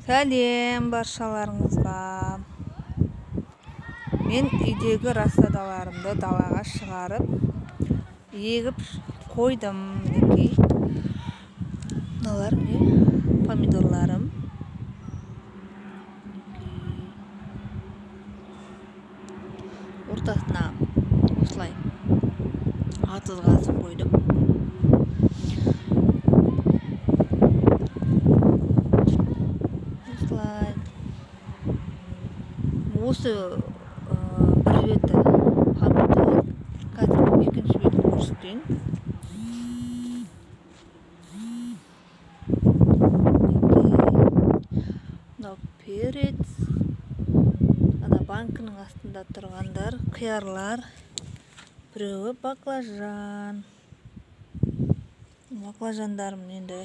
Сәлем баршаларыңызға. Мен үйдегі рассадаларымды далаға шығарып, егіп қойдым. Мыналар помидорларым. Ортасына осылай атыз қазып қойдым. Осы бір беті помидор, қазір екінші бетін көрсетейін. Мынау перец, ана банкінің астында тұрғандар қиярлар, біреуі баклажан. Баклажандарым енді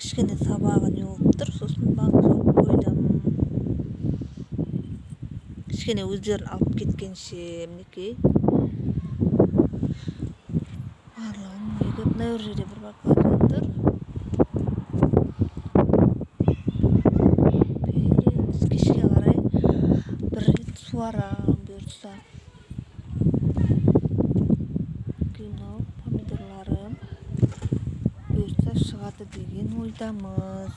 кішкене сабағы не болып тұр, сосын банк жауып қойдым. Кішкене өздерін алып кеткенше мінекей. Барлығын егіп, мына жерде бір баклажан тұр. Перец, кешке қарай бір рет суарам бұйыртса. Мынау помидорларым бұйыртса шығады деген ойдамыз.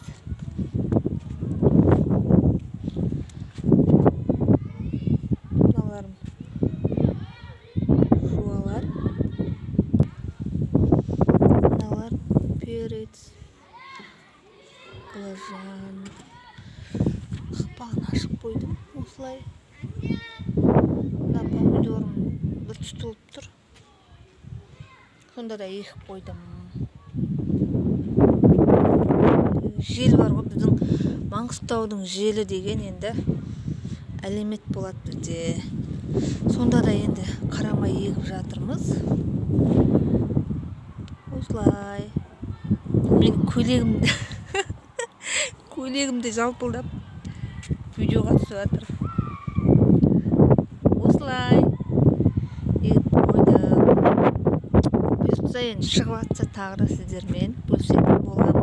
Перец, баклажан. Қақпағын ашып қойдым осылай. Мына помидорым бір тұтылып тұр. Сонда да егіп қойдым. Жел бар ғой, біздің Маңғыстаудың желі деген енді әлемет болады бізде. Сонда да енді қарамай егіп жатырмыз. Осылай. Мен көйлегімді жалпылдап видеоға түсіп жатыр. Осылай егіп қойдым. Бұйыртса енді шығып жатса тағы да сіздермен бөлісетін боламын.